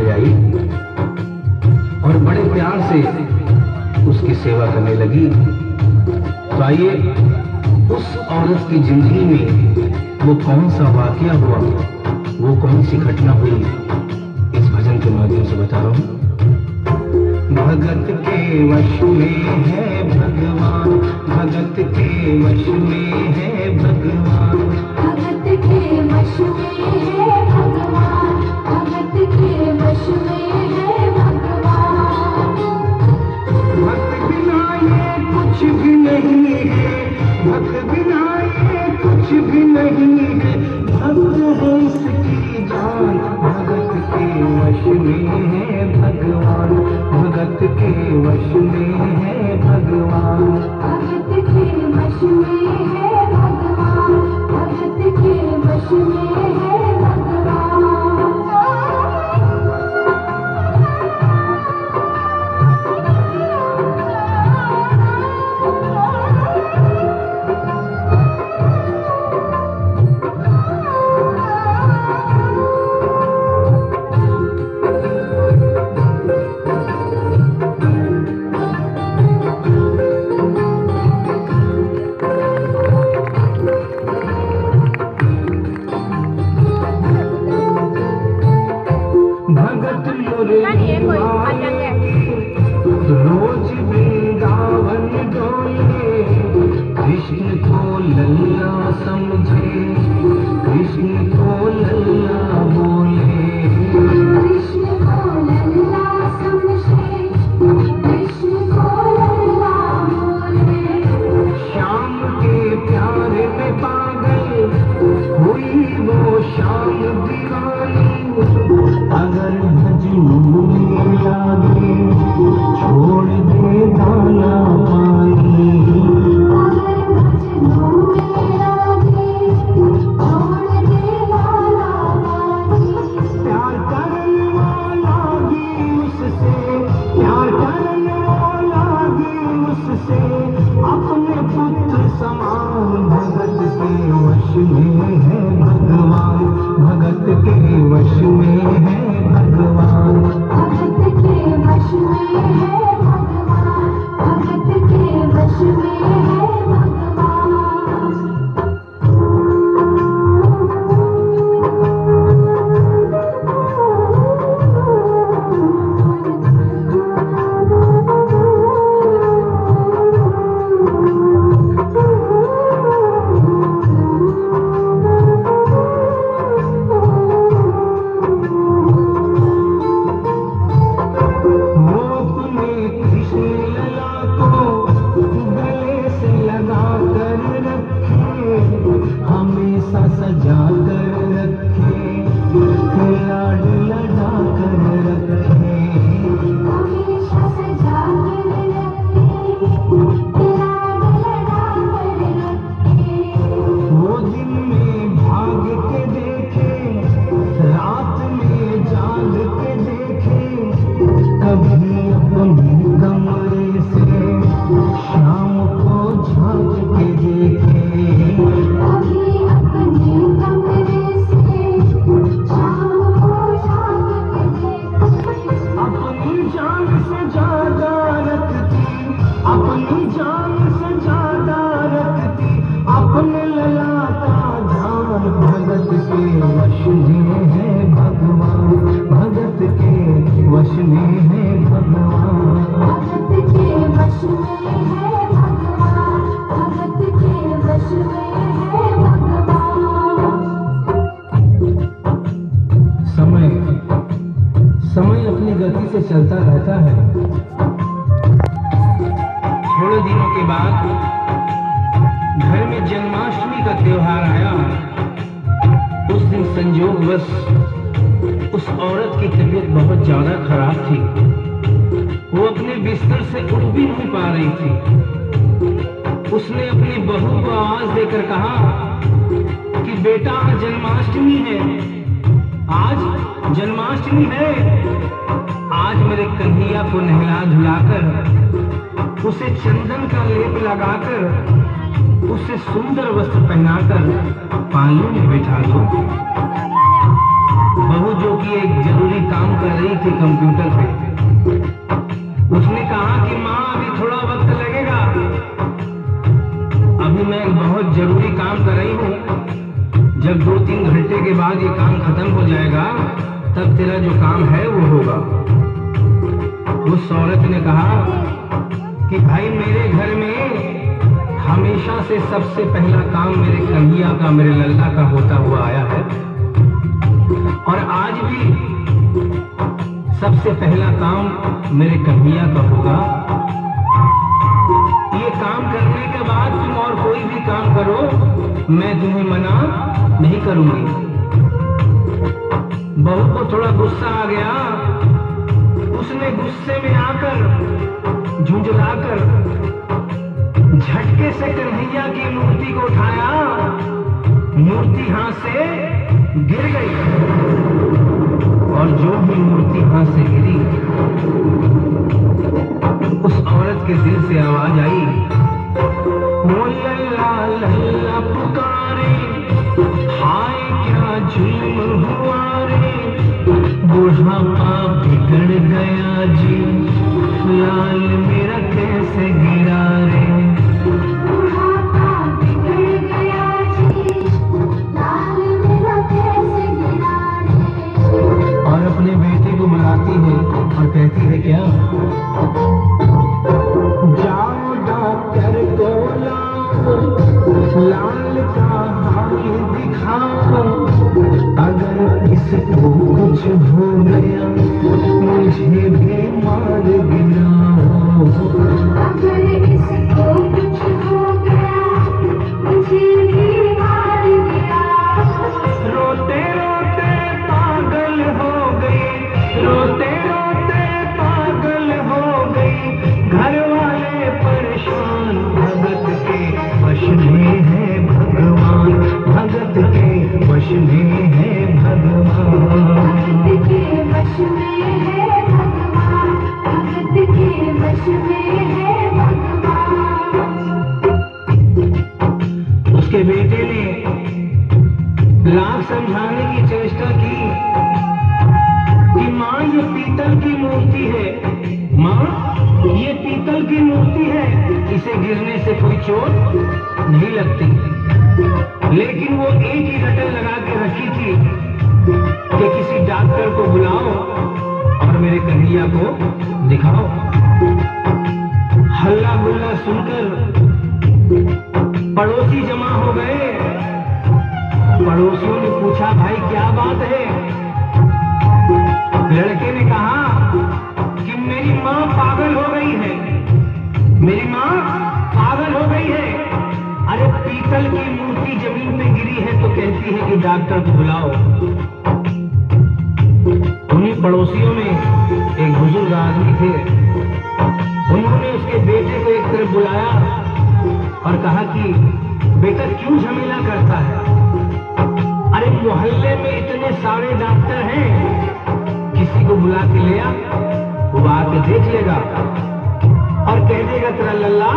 ले आई और बड़े प्यार से उसकी सेवा करने लगी। तो आइए उस औरत की जिंदगी में वो कौन सा वाकया हुआ, वो कौन सी घटना हुई, इस भजन के माध्यम से बता रहा हूँ। भगत के वश में है भगवान, भगत के वश में है भगवान, भगत के वश में है भगवान, भगत के वश में है भगवान। भक्त बिना ये कुछ भी नहीं है, भक्त बिना ये कुछ भी नहीं है, भक्त है इसकी जान। भगत के वश में है भगवान, भगत के वश में है भगवान, भगत के वश में है भगवान, भगत के वश में है भगवान। रोज वृंदावन डोले, कृष्ण को लल्ला समझे, कृष्ण को लल्ला बोले, कृष्ण को लल्ला समझे, कृष्ण को लल्ला बोले। श्याम के प्यार में पागल हुई वो शाम दीवानी। अगर भजनों में लागे छोड़ दे दाना पानी, अगर भजनों में लागे छोड़ दे दाना पानी। प्यार करने वाला भी उससे, प्यार करने वाला भी उससे, अपने पुत्र समान। भगत के वश में है भगवान, भगत के वश में है भगवान, भगत के वश में है भगवान, भगत के वश में है भगवान। सजा कर रखे, लाड लड़ा कर रखे, हमेशा सजा कर रखे, लाड लड़ा कर रखे। वो दिन में भाग के देखे, रात में जाग के देखे, कभी अपने कमरे से शाम को झांक के देखे, कभी अपने कमरे से शाम को झांक के देखे। अपनी जान से ज्यादा रखती, अपनी जान से ज्यादा रखती, अपने लला का ध्यान। भगत के वश में है भगवान, भगत के वश में है भगवान, भगत के वश में है भगवान, भगत के वश में है भगवान। समय समय अपनी गति से चलता रहता है। थोड़े दिनों के बाद घर में जन्माष्टमी का त्योहार आया। उस दिन संयोगवश उस औरत की तबीयत बहुत ज्यादा खराब थी। वो अपने बिस्तर से उठ भी नहीं पा रही थी। उसने अपनी बहू को आवाज देकर कहा कि बेटा आज जन्माष्टमी है, आज जन्माष्टमी है। आज मेरे कन्हैया को नहला धुलाकर, उसे चंदन का लेप लगाकर, उसे सुंदर वस्त्र पहनाकर पालने में बिठा दो। बहू जो कि एक जरूरी काम कर रही थी कंप्यूटर पे, उसने कहा कि माँ अभी थोड़ा वक्त लगेगा, अभी मैं एक बहुत जरूरी काम कर रही हूँ, जब 2-3 घंटे के बाद ये काम खत्म हो जाएगा तब तेरा जो काम है वो होगा। उस औरत ने कहा कि भाई मेरे घर में हमेशा से सबसे पहला काम मेरे कन्हैया का, मेरे लल्ला का होता हुआ आया है, और आज भी सबसे पहला काम मेरे कन्हैया का होगा। ये काम करने के बाद तुम और कोई भी काम करो, मैं तुम्हें मना नहीं करूंगी। बहू को थोड़ा गुस्सा आ गया, उसने गुस्से में आकर झुंझलाकर झटके से कन्हैया की मूर्ति को उठाया, मूर्ति हाथ से गिर गई, और जो भी मूर्ति हाथ से गिरी उस औरत के दिल से आवाज आई, वो लल्ला लल्ला पुकारे, हाय क्या जुल्म हुआ रे, बुढ़ापा बिगड़ गया जी, लाल मेरा कैसे गिरा रे। बुढ़ापा बिगड़ गया जी, लाल मेरा कैसे गिरा रे। और अपने बेटे को बुलाती है और कहती है क्या, जाओ डॉक्टर को लाओ, लाल का हाल दिखाओ, अगर इसको कुछ हो गया मुझे भी मार गिराओ। अगर इसको कुछ हो गया मुझे भी मार गिराओ। रोते रोते पागल हो गई, रोते रोते पागल हो गई, घर वाले परेशान, भगत के वश में है भगवान, भगत के वश में है भगवान। भगत के वश में है भगवान, भगत के वश में है भगवान। उसके बेटे ने लाख समझाने की चेष्टा की कि माँ ये पीतल की मूर्ति है, माँ ये पीतल की मूर्ति है, इसे गिरने से कोई चोट नहीं लगती। लेकिन वो एक ही रटन लगा के रखी थी कि किसी डॉक्टर को बुलाओ और मेरे कन्हैया को दिखाओ। हल्ला गुल्ला सुनकर पड़ोसी जमा हो गए। पड़ोसियों ने पूछा, भाई क्या बात है? लड़के ने कहा कि मेरी माँ पागल हो गई है, मेरी माँ पागल हो गई है। अरे पीतल की मूर्ति जमीन पे गिरी है तो कहती है कि डॉक्टर को बुलाओ। उन्हीं पड़ोसियों में एक बुजुर्ग आदमी थे, उन्होंने उसके बेटे को एक तरफ बुलाया और कहा कि बेटा क्यों झमेला करता है? अरे मोहल्ले में इतने सारे डॉक्टर हैं, किसी को बुला के ले आ, वो आके देख लेगा और कह देगा तेरा लल्ला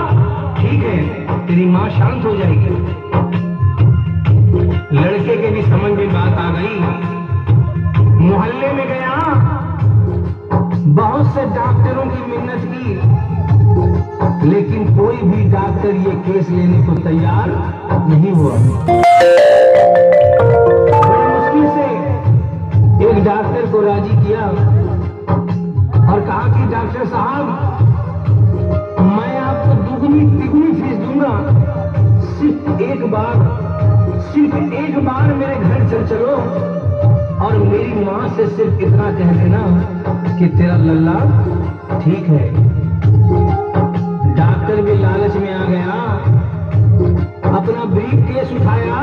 ठीक है, तेरी माँ शांत हो जाएगी। लड़के के भी समझ में बात आ गई, मोहल्ले में गया, बहुत से डॉक्टरों की मिन्नत की, लेकिन कोई भी डॉक्टर ये केस लेने को तैयार नहीं हुआ। बड़ी मुश्किल से एक डॉक्टर को राजी किया और कहा कि डॉक्टर साहब मैं आपको दुगनी तिगुनी फीस दूंगा, सिर्फ एक बार मेरे घर चलो और मेरी माँ से सिर्फ इतना कह देना कि तेरा लल्ला ठीक है। डॉक्टर भी लालच में आ गया, अपना ब्रीफ केस उठाया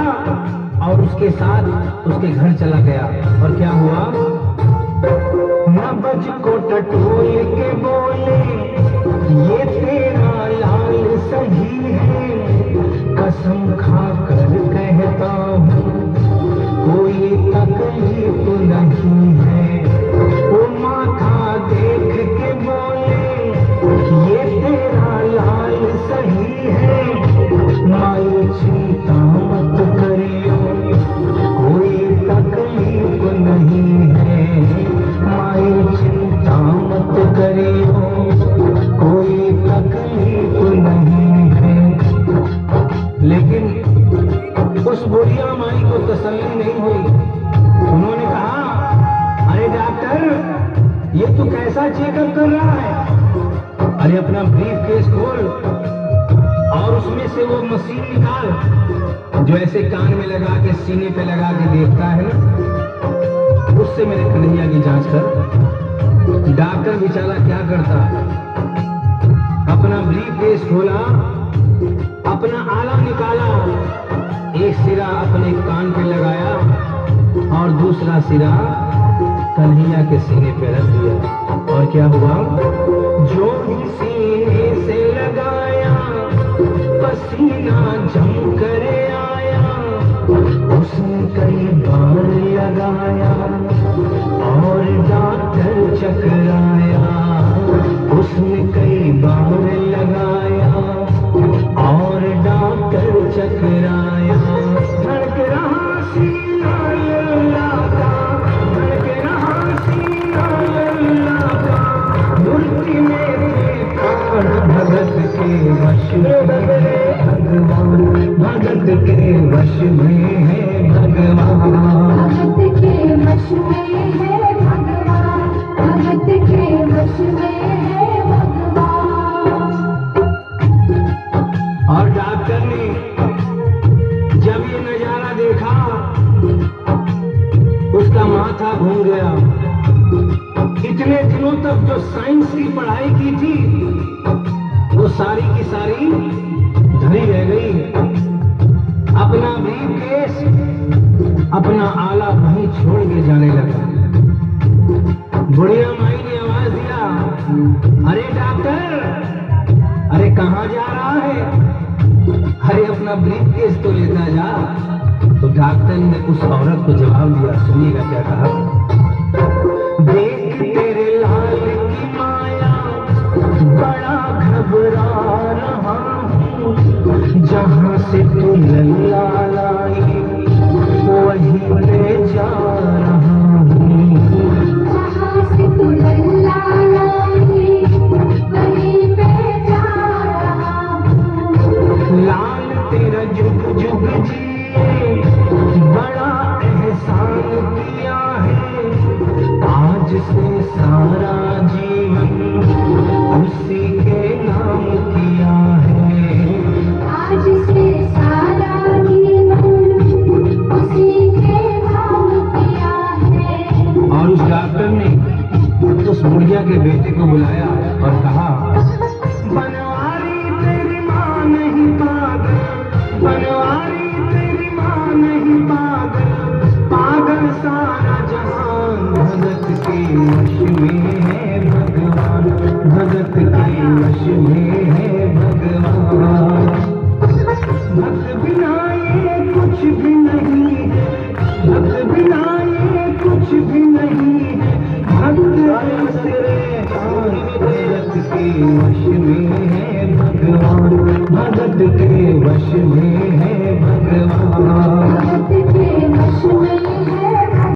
और उसके साथ उसके घर चला गया। और क्या हुआ? नबज को टटोल के बोले, ये तेरा लाल सही है, कसम खा कर कहता हूँ कोई तकलीफ नहीं है। वो माथा देख के बोले, ये तेरा लाल सही है, माई चिंता मत करियो कोई तकलीफ नहीं है। ही नहीं हुई। उन्होंने कहा, अरे डॉक्टर, ये तू कैसा चेकअप कर रहा है? अरे अपना ब्रीफ केस खोल और उसमें से वो मशीन निकाल जो ऐसे कान में लगा के सीने पे लगा के देखता है ना, उससे मेरे कन्हैया की जांच कर। डॉक्टर बेचारा क्या करता, अपना ब्रीफ केस खोला, अपना आला निकाला, एक सिरा अपने कान पे लगाया और दूसरा सिरा कन्हैया के सीने पे रख दिया। और क्या हुआ, जो भी सीने से लगाया पसीना जम कर आया, उसने कई बार लगाया और डॉक्टर चकराया। उसने कई बार लगाया और डॉक्टर चकराया। धड़क रहा सीना लल्ला का, धड़क रहा सीना लल्ला का, मूर्ति में थे प्राण भगत के वश में है भगवान, भगत के वश में है भगवान, भगत के वश में है भगवान, भगत के वश में है भगवान। और डॉक्टर ने जब ये नजारा देखा, उसका माथा घूम गया। इतने दिनों तक जो साइंस की पढ़ाई की थी, वो सारी की सारी धरी रह गई। अपना ब्रीफकेस, अपना आला वहीं छोड़ के जाने लगा। बुढ़िया माई ने आवाज दिया, अरे डॉक्टर, अरे कहाँ जा रहा है? अरे अपना ब्रीफकेस तो लेता जा। तो डॉक्टर ने उस औरत को जवाब दिया, सुनिएगा क्या कहा, देख तेरे लाल की माया, बड़ा घबरा रहा हूँ, जहाँ से तू लल्ला लाई वहीं ले जा रहा हूँ, जहाँ से तू लल्ला लाई वहीं पे जा रहा हूँ। लाल तेरा जुग जुग जिए, बड़ा एहसान किया है, आज से सारा जीवन उसी के नाम किया है, आज से सारा जीवन उसी के नाम किया है। और उस डॉक्टर ने उस बुढ़िया के बेटे को बुलाया और कहा, बनवारी तेरी माँ नहीं पागल, बनवारी तेरी माँ नहीं पागल, पागल सारा जहान, भगत के वश में है भगवान, भगत के वश में है भगवान। भक्त बिना ये कुछ भी नहीं है, भक्त बिना ये कुछ भी नहीं है, भक्त तेरे कान, भगत के वश में है भगवान, भगत के वश में है